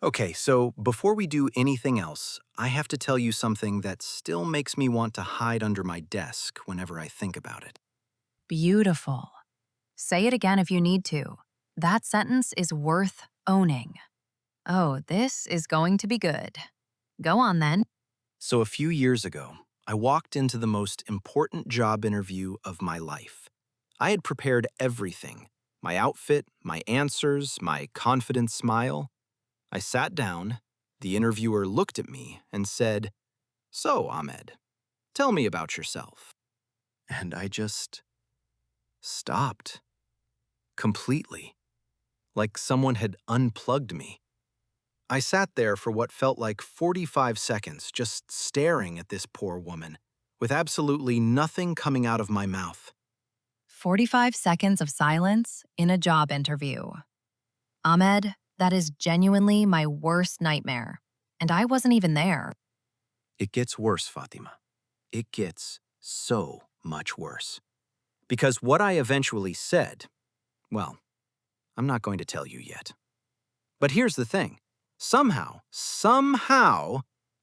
Okay, so before we do anything else, I have to tell you something that still makes me want to hide under my desk whenever I think about it. Beautiful. Say it again if you need to. That sentence is worth owning. Oh, this is going to be good. Go on then. So, a few years ago, I walked into the most important job interview of my life. I had prepared everything: my outfit, my answers, my confident smile. I sat down, the interviewer looked at me and said, "So, Ahmed, tell me about yourself." And I just stopped completely, like someone had unplugged me. I sat there for what felt like 45 seconds, just staring at this poor woman, with absolutely nothing coming out of my mouth. 45 seconds of silence in a job interview. Ahmed, that is genuinely my worst nightmare. And I wasn't even there. It gets worse, Fatima. It gets so much worse. Because what I eventually said, well, I'm not going to tell you yet. But here's the thing. Somehow,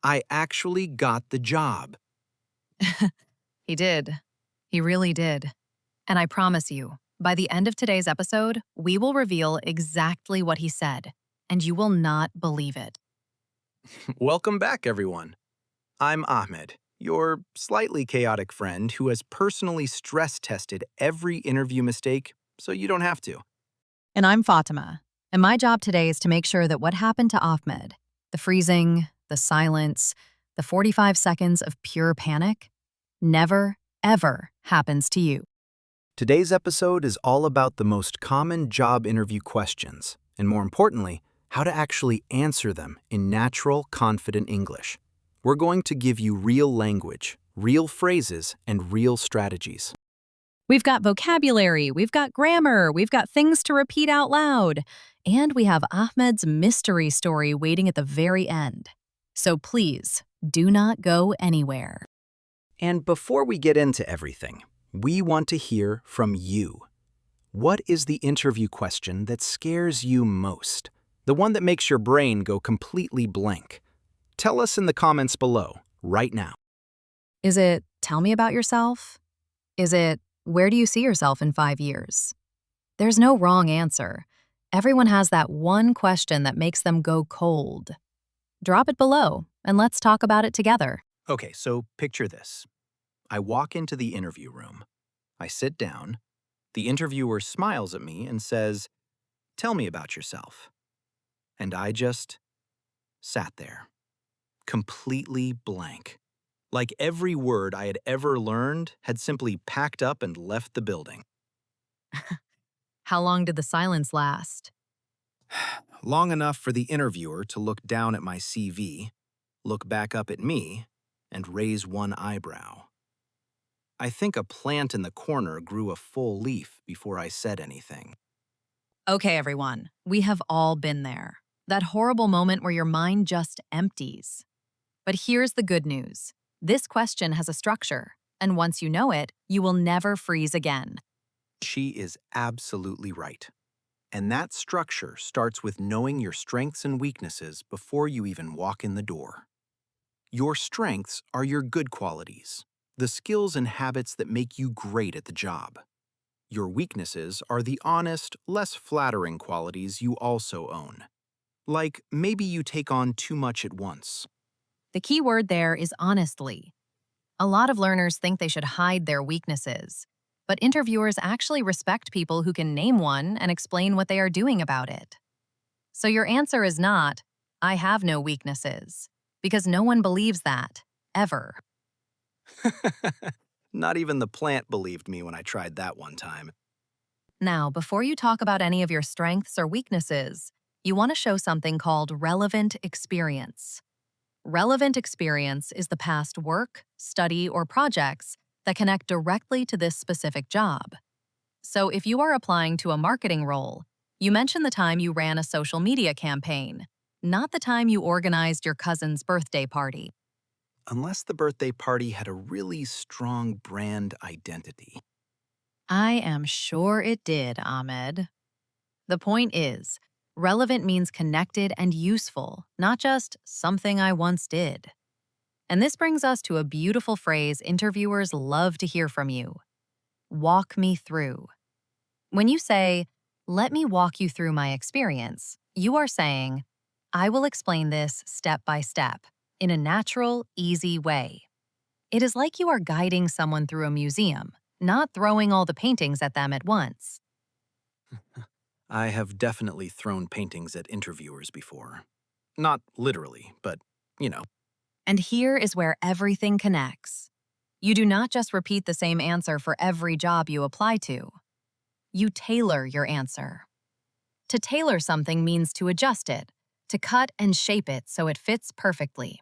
I actually got the job. He did. He really did. And I promise you, by the end of today's episode, we will reveal exactly what he said, and you will not believe it. Welcome back, everyone. I'm Ahmed, your slightly chaotic friend who has personally stress tested every interview mistake so you don't have to. And I'm Fatima. And my job today is to make sure that what happened to Ahmed, the freezing, the silence, the 45 seconds of pure panic, never, ever happens to you. Today's episode is all about the most common job interview questions, and more importantly, how to actually answer them in natural, confident English. We're going to give you real language, real phrases, and real strategies. We've got vocabulary, we've got grammar, we've got things to repeat out loud, and we have Ahmed's mystery story waiting at the very end. So please, do not go anywhere. And before we get into everything, we want to hear from you. What is the interview question that scares you most? The one that makes your brain go completely blank? Tell us in the comments below, right now. Is it, tell me about yourself? Is it, where do you see yourself in 5 years? There's no wrong answer. Everyone has that one question that makes them go cold. Drop it below, and let's talk about it together. Okay, so picture this. I walk into the interview room. I sit down. The interviewer smiles at me and says, "Tell me about yourself." And I just sat there, completely blank. Like every word I had ever learned had simply packed up and left the building. How long did the silence last? Long enough for the interviewer to look down at my CV, look back up at me, and raise one eyebrow. I think a plant in the corner grew a full leaf before I said anything. Okay, everyone, we have all been there. That horrible moment where your mind just empties. But here's the good news. This question has a structure, and once you know it, you will never freeze again. She is absolutely right. And that structure starts with knowing your strengths and weaknesses before you even walk in the door. Your strengths are your good qualities, the skills and habits that make you great at the job. Your weaknesses are the honest, less flattering qualities you also own. Like maybe you take on too much at once. The key word there is honestly. A lot of learners think they should hide their weaknesses, but interviewers actually respect people who can name one and explain what they are doing about it. So your answer is not, I have no weaknesses, because no one believes that, ever. Not even the plant believed me when I tried that one time. Now, before you talk about any of your strengths or weaknesses, you want to show something called relevant experience. Relevant experience is the past work, study, or projects that connect directly to this specific job. So if you are applying to a marketing role, you mention the time you ran a social media campaign, not the time you organized your cousin's birthday party. Unless the birthday party had a really strong brand identity. I am sure it did, Ahmed. The point is, Relevant means connected and useful, not just something I once did. And this brings us to a beautiful phrase interviewers love to hear from you: walk me through. When you say, let me walk you through my experience, you are saying, I will explain this step by step, in a natural, easy way. It is like you are guiding someone through a museum, not throwing all the paintings at them at once. I have definitely thrown paintings at interviewers before. Not literally, but, you know. And here is where everything connects. You do not just repeat the same answer for every job you apply to. You tailor your answer. To tailor something means to adjust it, to cut and shape it so it fits perfectly.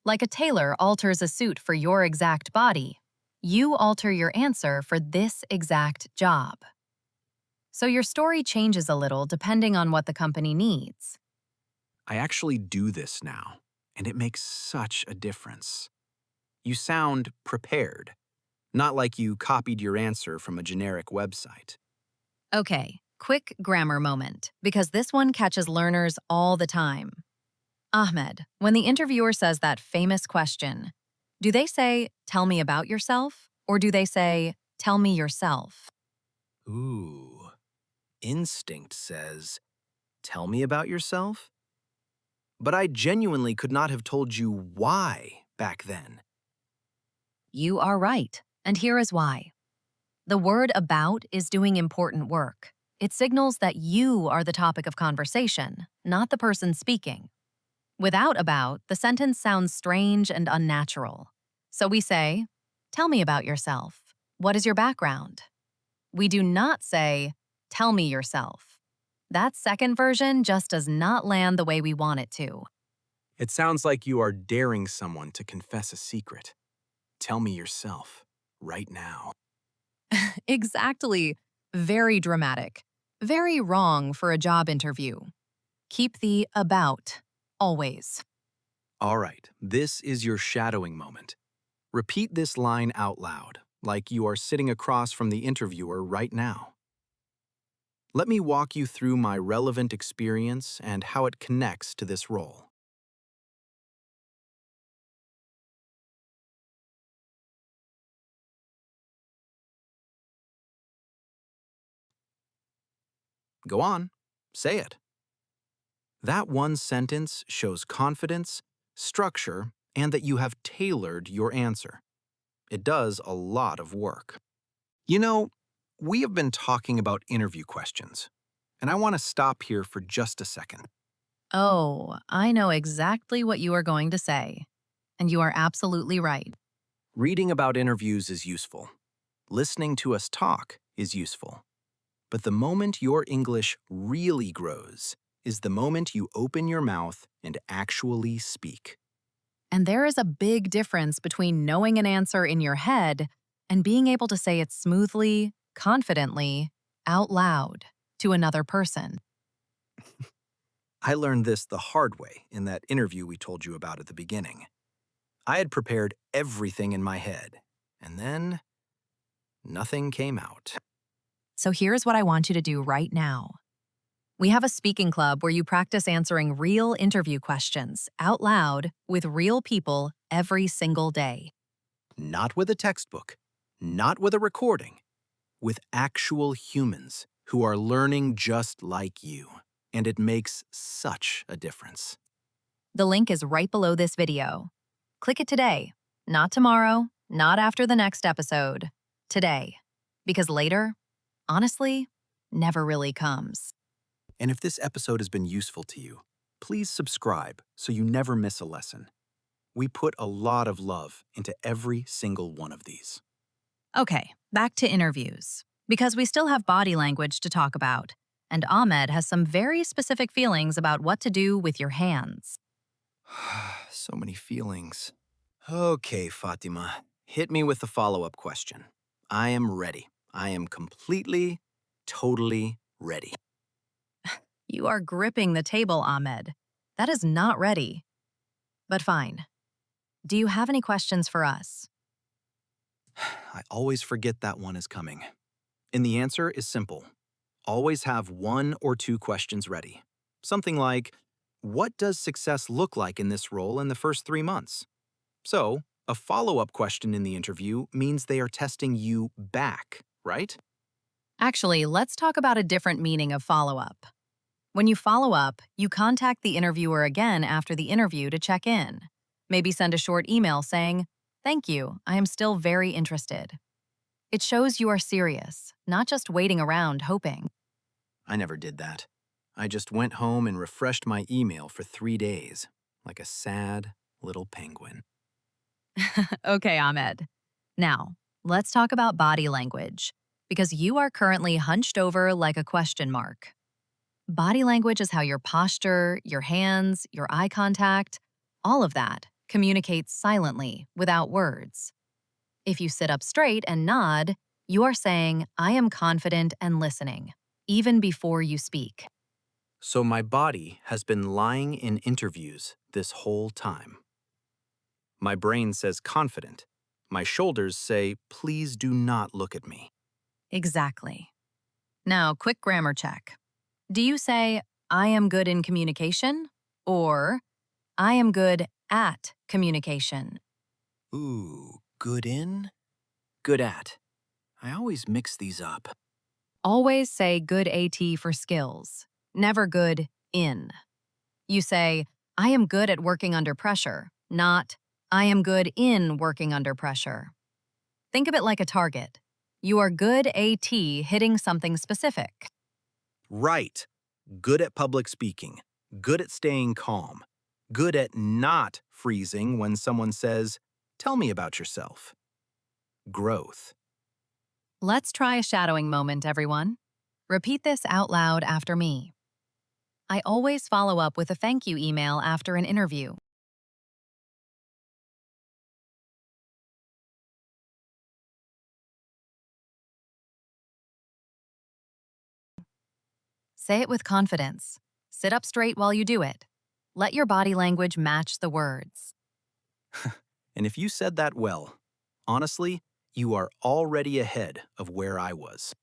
Like a tailor alters a suit for your exact body, you alter your answer for this exact job. So your story changes a little depending on what the company needs. I actually do this now, and it makes such a difference. You sound prepared, not like you copied your answer from a generic website. Okay, quick grammar moment, because this one catches learners all the time. Ahmed, when the interviewer says that famous question, do they say, tell me about yourself? Or do they say, tell me yourself? Ooh, instinct says, tell me about yourself? But I genuinely could not have told you why back then. You are right, and here is why. The word about is doing important work. It signals that you are the topic of conversation, not the person speaking. Without about, the sentence sounds strange and unnatural. So we say, tell me about yourself. What is your background? We do not say, tell me yourself. That second version just does not land the way we want it to. It sounds like you are daring someone to confess a secret. Tell me yourself, right now. Exactly. Very dramatic. Very wrong for a job interview. Keep the about, always. All right, this is your shadowing moment. Repeat this line out loud, like you are sitting across from the interviewer right now. Let me walk you through my relevant experience and how it connects to this role. Go on, say it. That one sentence shows confidence, structure, and that you have tailored your answer. It does a lot of work. You know, we have been talking about interview questions, and I want to stop here for just a second. Oh, I know exactly what you are going to say. And you are absolutely right. Reading about interviews is useful. Listening to us talk is useful. But the moment your English really grows is the moment you open your mouth and actually speak. And there is a big difference between knowing an answer in your head and being able to say it smoothly, confidently, out loud to another person. I learned this the hard way in that interview we told you about at the beginning. I had prepared everything in my head, and then nothing came out. So here's what I want you to do right now. We have a speaking club where you practice answering real interview questions out loud with real people every single day. Not with a textbook, not with a recording, with actual humans who are learning just like you. And it makes such a difference. The link is right below this video. Click it today, not tomorrow, not after the next episode. Today. Because later, honestly, never really comes. And if this episode has been useful to you, please subscribe so you never miss a lesson. We put a lot of love into every single one of these. Okay, back to interviews. Because we still have body language to talk about, and Ahmed has some very specific feelings about what to do with your hands. So many feelings. Okay, Fatima, hit me with the follow-up question. I am ready. I am completely, totally ready. You are gripping the table, Ahmed. That is not ready. But fine. Do you have any questions for us? I always forget that one is coming. And the answer is simple. Always have one or two questions ready. Something like, what does success look like in this role in the first 3 months? So, a follow-up question in the interview means they are testing you back, right? Actually, let's talk about a different meaning of follow up. When you follow up, you contact the interviewer again after the interview to check in. Maybe send a short email saying, "Thank you, I am still very interested." It shows you are serious, not just waiting around hoping. I never did that. I just went home and refreshed my email for 3 days, like a sad little penguin. Okay, Ahmed. Now, let's talk about body language, because you are currently hunched over like a question mark. Body language is how your posture, your hands, your eye contact, all of that communicates silently without words. If you sit up straight and nod, you are saying, "I am confident and listening," even before you speak. So my body has been lying in interviews this whole time. My brain says confident. My shoulders say, please do not look at me. Exactly. Now, quick grammar check. Do you say, "I am good in communication," or "I am good at communication"? Ooh, good in? Good at. I always mix these up. Always say good AT for skills, never good in. You say, "I am good at working under pressure," not "I am good in working under pressure." Think of it like a target. You are good AT hitting something specific. Right. Good at public speaking. Good at staying calm. Good at not freezing when someone says, tell me about yourself. Growth. Let's try a shadowing moment, everyone. Repeat this out loud after me. I always follow up with a thank you email after an interview. Say it with confidence. Sit up straight while you do it. Let your body language match the words. And if you said that well, honestly, you are already ahead of where I was.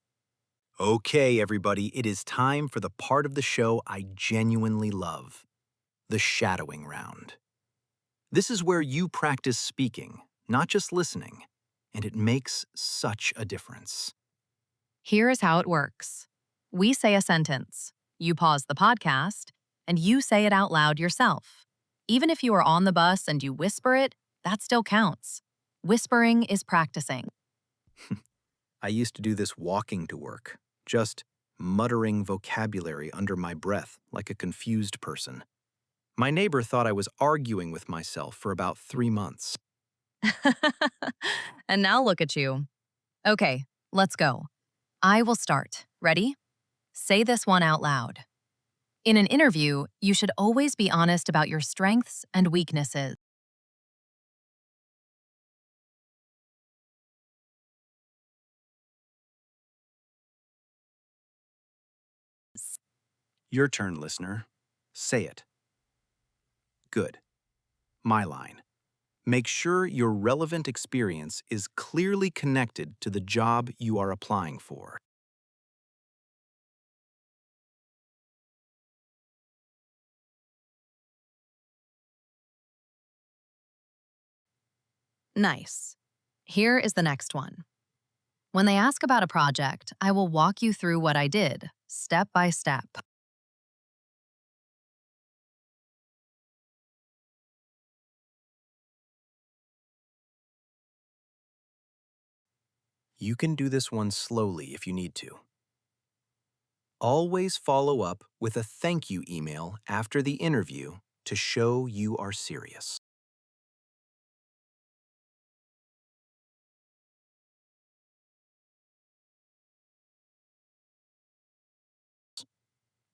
Okay, everybody, it is time for the part of the show I genuinely love, the shadowing round. This is where you practice speaking, not just listening, and it makes such a difference. Here is how it works. We say a sentence. You pause the podcast, and you say it out loud yourself. Even if you are on the bus and you whisper it, that still counts. Whispering is practicing. I used to do this walking to work, just muttering vocabulary under my breath like a confused person. My neighbor thought I was arguing with myself for about 3 months. And now look at you. Okay, let's go. I will start. Ready? Say this one out loud. In an interview, you should always be honest about your strengths and weaknesses. Your turn, listener. Say it. Good. My line. Make sure your relevant experience is clearly connected to the job you are applying for. Nice. Here is the next one. When they ask about a project, I will walk you through what I did, step by step. You can do this one slowly if you need to. Always follow up with a thank you email after the interview to show you are serious.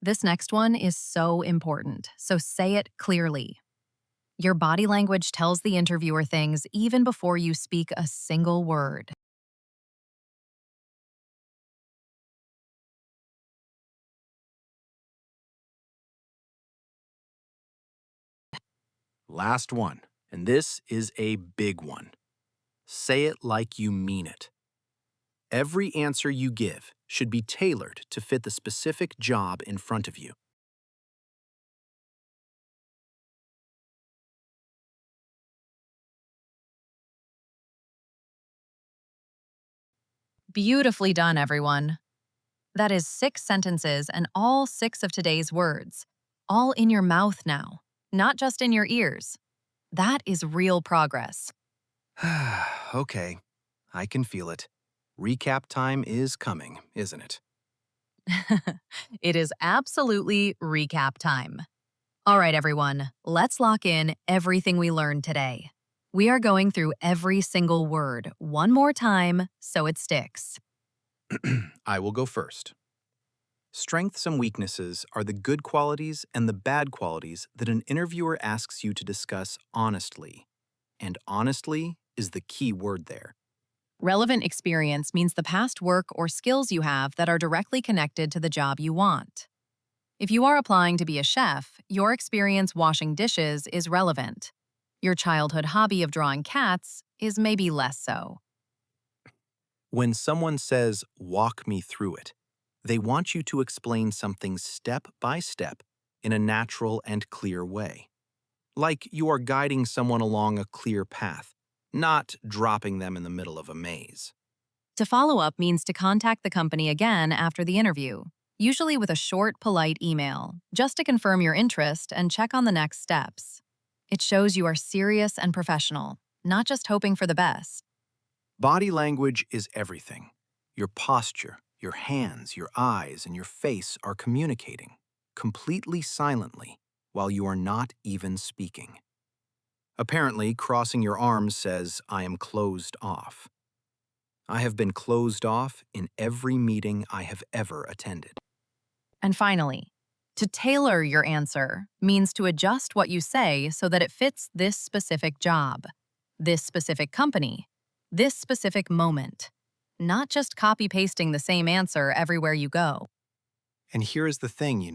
This next one is so important, so say it clearly. Your body language tells the interviewer things even before you speak a single word. Last one, and this is a big one. Say it like you mean it. Every answer you give should be tailored to fit the specific job in front of you. Beautifully done, everyone. That is 6 sentences and all 6 of today's words, all in your mouth now, not just in your ears. That is real progress. Okay, I can feel it. Recap time is coming, isn't it? It is absolutely recap time. All right, everyone, let's lock in everything we learned today. We are going through every single word one more time so it sticks. I will go first. Strengths and weaknesses are the good qualities and the bad qualities that an interviewer asks you to discuss honestly. And honestly is the key word there. Relevant experience means the past work or skills you have that are directly connected to the job you want. If you are applying to be a chef, your experience washing dishes is relevant. Your childhood hobby of drawing cats is maybe less so. When someone says, walk me through it, they want you to explain something step by step in a natural and clear way. Like you are guiding someone along a clear path, not dropping them in the middle of a maze. To follow up means to contact the company again after the interview, usually with a short, polite email, just to confirm your interest and check on the next steps. It shows you are serious and professional, not just hoping for the best. Body language is everything. Your posture, your hands, your eyes, and your face are communicating, completely silently, while you are not even speaking. Apparently, crossing your arms says, I am closed off. I have been closed off in every meeting I have ever attended. And finally, to tailor your answer means to adjust what you say so that it fits this specific job, this specific company, this specific moment, not just copy pasting the same answer everywhere you go. And here is the thing,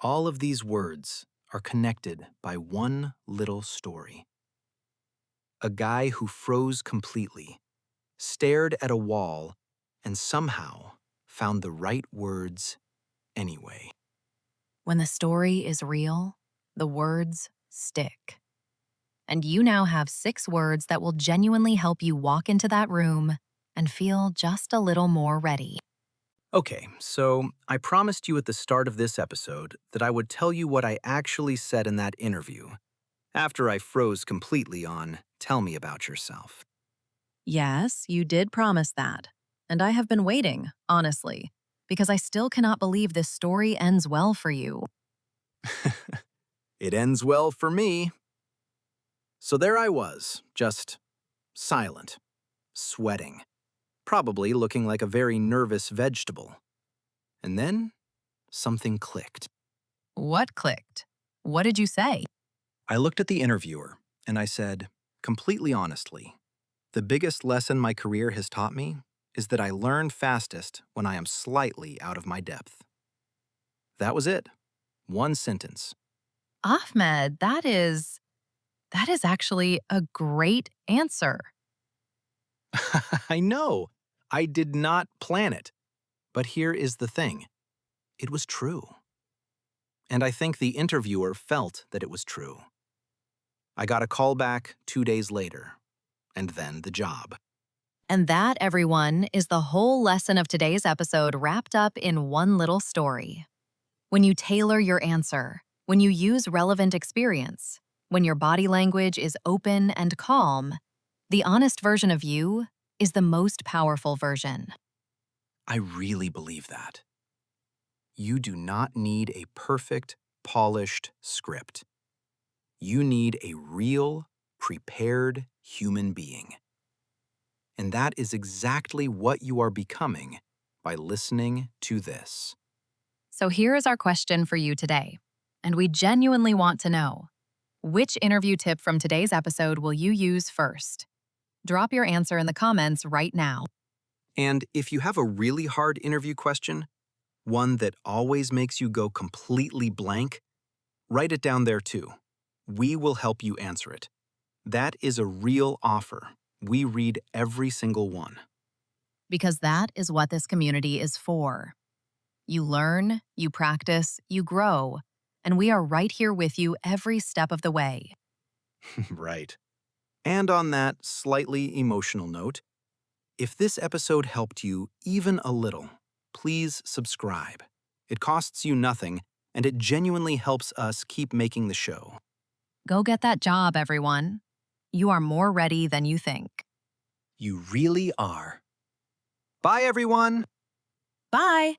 all of these words are connected by one little story. A guy who froze completely, stared at a wall, and somehow found the right words anyway. When the story is real, the words stick. And you now have 6 words that will genuinely help you walk into that room and feel just a little more ready. Okay, so I promised you at the start of this episode that I would tell you what I actually said in that interview, after I froze completely on Tell Me About Yourself. Yes, you did promise that. And I have been waiting, honestly, because I still cannot believe this story ends well for you. It ends well for me. So there I was, just silent, sweating, probably looking like a very nervous vegetable. And then something clicked. What clicked? What did you say? I looked at the interviewer and I said, completely honestly, the biggest lesson my career has taught me is that I learn fastest when I am slightly out of my depth. That was it. One sentence. Ahmed, that is actually a great answer. I know. I did not plan it. But here is the thing. It was true. And I think the interviewer felt that it was true. I got a call back 2 days later, and then the job. And that, everyone, is the whole lesson of today's episode wrapped up in one little story. When you tailor your answer, when you use relevant experience, when your body language is open and calm, the honest version of you is the most powerful version. I really believe that. You do not need a perfect, polished script. You need a real, prepared human being. And that is exactly what you are becoming by listening to this. So here is our question for you today. And we genuinely want to know, which interview tip from today's episode will you use first? Drop your answer in the comments right now. And if you have a really hard interview question, one that always makes you go completely blank, write it down there too. We will help you answer it. That is a real offer. We read every single one. Because that is what this community is for. You learn, you practice, you grow, and we are right here with you every step of the way. Right. And on that slightly emotional note, If this episode helped you even a little, please subscribe. It costs you nothing, and it genuinely helps us keep making the show. Go get that job, everyone. You are more ready than you think. You really are. Bye, everyone! Bye!